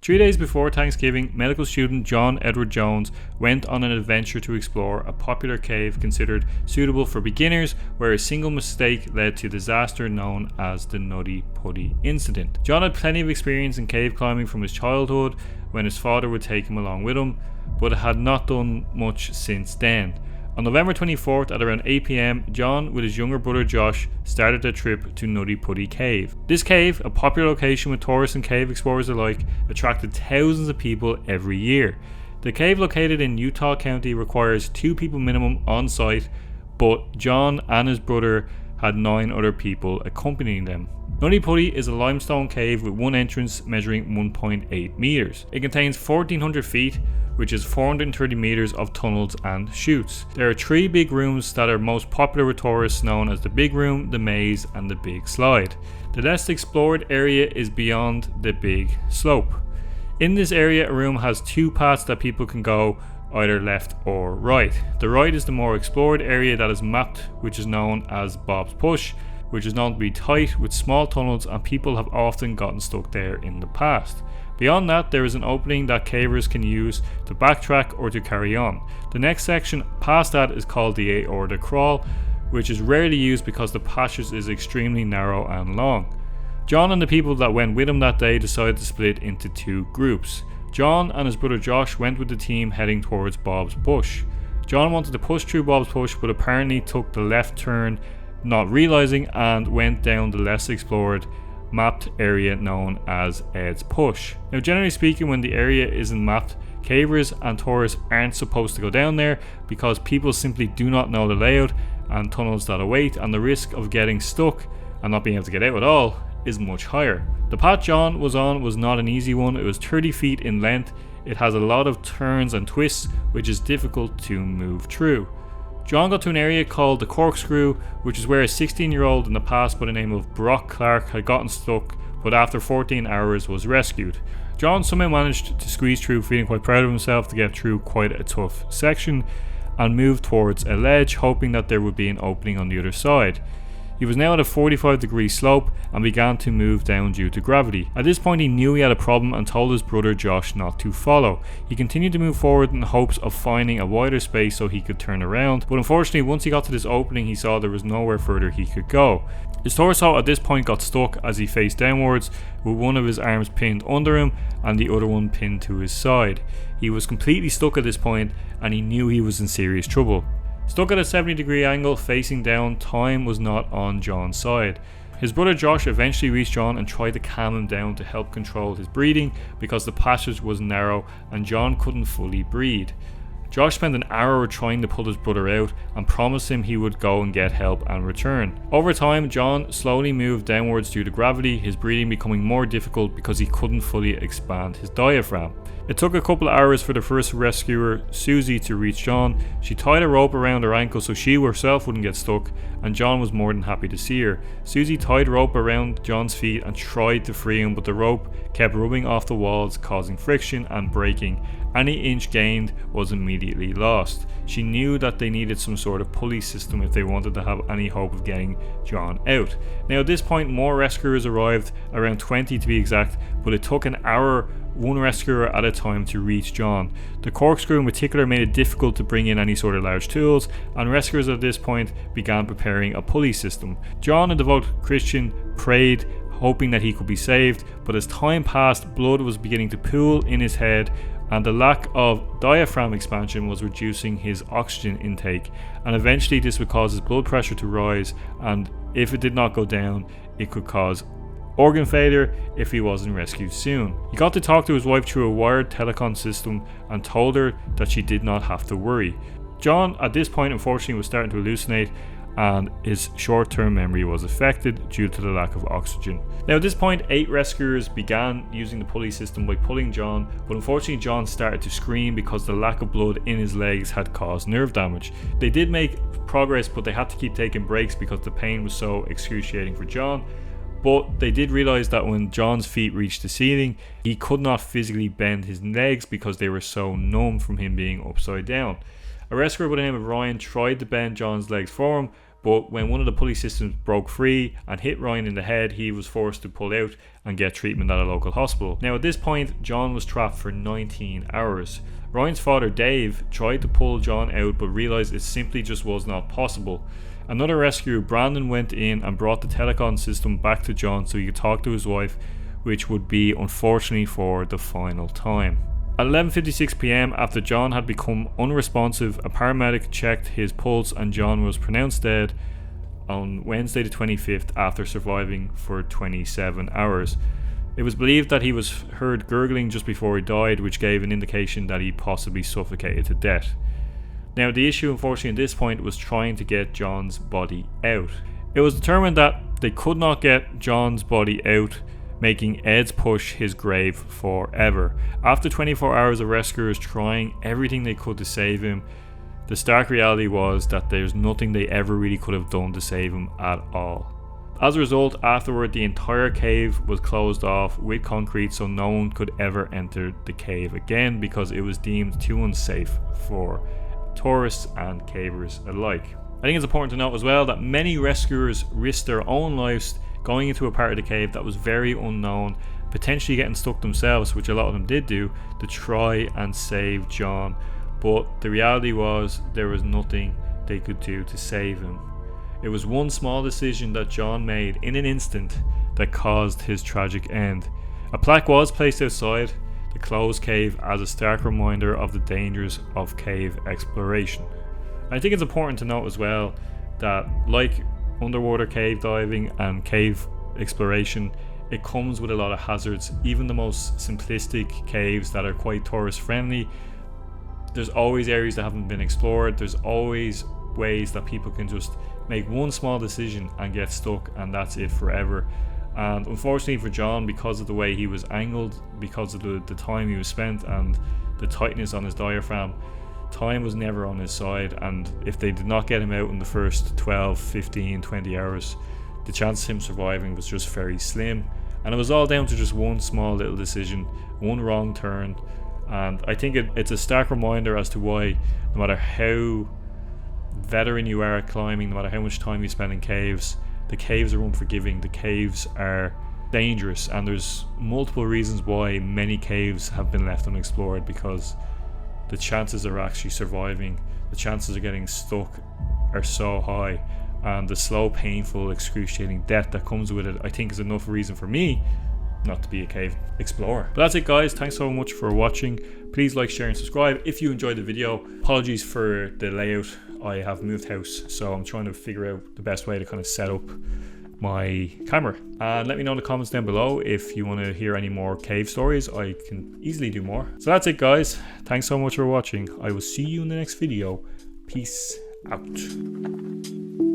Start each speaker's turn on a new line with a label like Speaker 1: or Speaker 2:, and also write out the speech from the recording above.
Speaker 1: 3 days before Thanksgiving, medical student John Edward Jones went on an adventure to explore a popular cave considered suitable for beginners, where a single mistake led to disaster known as the Nutty Putty Incident. John had plenty of experience in cave climbing from his childhood when his father would take him along with him, but had not done much since then. On November 24th at around 8 PM, John, with his younger brother Josh, started their trip to Nutty Putty Cave. This cave, a popular location with tourists and cave explorers alike, attracted thousands of people every year. The cave, located in Utah County, requires 2 people minimum on site, but John and his brother had 9 other people accompanying them. Nutty Putty is a limestone cave with one entrance measuring 1.8 meters. It contains 1,400 feet, which is 430 meters of tunnels and chutes. There are 3 big rooms that are most popular with tourists, known as the Big Room, the Maze, and the Big Slide. The less explored area is beyond the Big Slope. In this area, a room has 2 paths that people can go either left or right. The right is the more explored area that is mapped, which is known as Bob's Push, which is known to be tight with small tunnels, and people have often gotten stuck there in the past. Beyond that, there is an opening that cavers can use to backtrack or to carry on. The next section past that is called the aorta crawl, which is rarely used because the passage is extremely narrow and long. John and the people that went with him that day decided to split into 2 groups. John and his brother Josh went with the team heading towards Bob's Push. John wanted to push through Bob's Push, but apparently took the left turn, not realizing, and went down the less explored mapped area known as Ed's Push. Now, generally speaking, when the area isn't mapped, cavers and tourists aren't supposed to go down there because people simply do not know the layout and tunnels that await, and the risk of getting stuck and not being able to get out at all is much higher. The path John was on was not an easy one. It was 30 feet in length. It has a lot of turns and twists, which is difficult to move through. John got to an area called the Corkscrew, which is where a 16-year-old in the past by the name of Brock Clark had gotten stuck, but after 14 hours was rescued. John somehow managed to squeeze through, feeling quite proud of himself to get through quite a tough section, and moved towards a ledge, hoping that there would be an opening on the other side. He was now at a 45-degree slope and began to move down due to gravity. At this point, he knew he had a problem and told his brother Josh not to follow. He continued to move forward in hopes of finding a wider space so he could turn around, but unfortunately, once he got to this opening, he saw there was nowhere further he could go. His torso at this point got stuck as he faced downwards, with one of his arms pinned under him and the other one pinned to his side. He was completely stuck at this point, and he knew he was in serious trouble. Stuck at a 70-degree angle facing down, time was not on John's side. His brother Josh eventually reached John and tried to calm him down to help control his breathing because the passage was narrow and John couldn't fully breathe. Josh spent an hour trying to pull his brother out and promised him he would go and get help and return. Over time, John slowly moved downwards due to gravity, his breathing becoming more difficult because he couldn't fully expand his diaphragm. It took a couple of hours for the first rescuer, Susie, to reach John. She tied a rope around her ankle so she herself wouldn't get stuck, and John was more than happy to see her. Susie tied rope around John's feet and tried to free him, but the rope kept rubbing off the walls, causing friction and breaking. Any inch gained was immediately lost. She knew that they needed some sort of pulley system if they wanted to have any hope of getting John out. Now at this point, more rescuers arrived, around 20 to be exact, but it took an hour, one rescuer at a time, to reach John. The corkscrew in particular made it difficult to bring in any sort of large tools, and rescuers at this point began preparing a pulley system. John, a devout Christian, prayed, hoping that he could be saved, but as time passed, blood was beginning to pool in his head, and the lack of diaphragm expansion was reducing his oxygen intake, and eventually this would cause his blood pressure to rise, and if it did not go down, it could cause organ failure if he wasn't rescued soon. He got to talk to his wife through a wired telecom system and told her that she did not have to worry. John at this point unfortunately was starting to hallucinate, and his short-term memory was affected due to the lack of oxygen. Now at this point, 8 rescuers began using the pulley system by pulling John, but unfortunately John started to scream because the lack of blood in his legs had caused nerve damage. They did make progress, but they had to keep taking breaks because the pain was so excruciating for John. But they did realise that when John's feet reached the ceiling, he could not physically bend his legs because they were so numb from him being upside down. A rescuer by the name of Ryan tried to bend John's legs for him, but when one of the pulley systems broke free and hit Ryan in the head, he was forced to pull out and get treatment at a local hospital. Now at this point, John was trapped for 19 hours. Ryan's father Dave tried to pull John out but realised it simply just was not possible. Another rescue, Brandon, went in and brought the telecom system back to John so he could talk to his wife, which would be unfortunately for the final time. At 11:56 p.m, after John had become unresponsive, a paramedic checked his pulse and John was pronounced dead on Wednesday the 25th after surviving for 27 hours. It was believed that he was heard gurgling just before he died, which gave an indication that he possibly suffocated to death. Now the issue unfortunately at this point was trying to get John's body out. It was determined that they could not get John's body out, making Ed's push his grave forever. After 24 hours of rescuers trying everything they could to save him, the stark reality was that there's nothing they ever really could have done to save him at all. As a result, afterward the entire cave was closed off with concrete so no one could ever enter the cave again because it was deemed too unsafe for tourists and cavers alike. I think it's important to note as well that many rescuers risked their own lives going into a part of the cave that was very unknown, potentially getting stuck themselves, which a lot of them did do, to try and save John. But the reality was there was nothing they could do to save him. It was one small decision that John made in an instant that caused his tragic end. A plaque was placed outside the closed cave as a stark reminder of the dangers of cave exploration. I think it's important to note as well that, like underwater cave diving and cave exploration, it comes with a lot of hazards. Even the most simplistic caves that are quite tourist friendly, there's always areas that haven't been explored. There's always ways that people can just make one small decision and get stuck, and that's it forever. And unfortunately for John, because of the way he was angled, because of the time he was spent and the tightness on his diaphragm, time was never on his side, and if they did not get him out in the first 12, 15, 20 hours, the chance of him surviving was just very slim. And it was all down to just one small little decision, one wrong turn. And I think it's a stark reminder as to why, no matter how veteran you are at climbing, no matter how much time you spend in caves, the caves are unforgiving, the caves are dangerous, and there's multiple reasons why many caves have been left unexplored, because the chances of actually surviving, the chances of getting stuck are so high, and the slow, painful, excruciating death that comes with it, I think, is enough reason for me not to be a cave explorer. But that's it, guys. Thanks so much for watching. Please like, share and subscribe if you enjoyed the video. Apologies for the layout. I have moved house, so I'm trying to figure out the best way to kind of set up my camera. And let me know in the comments down below if you want to hear any more cave stories. I can easily do more. So that's it, guys. Thanks so much for watching. I will see you in the next video. Peace out.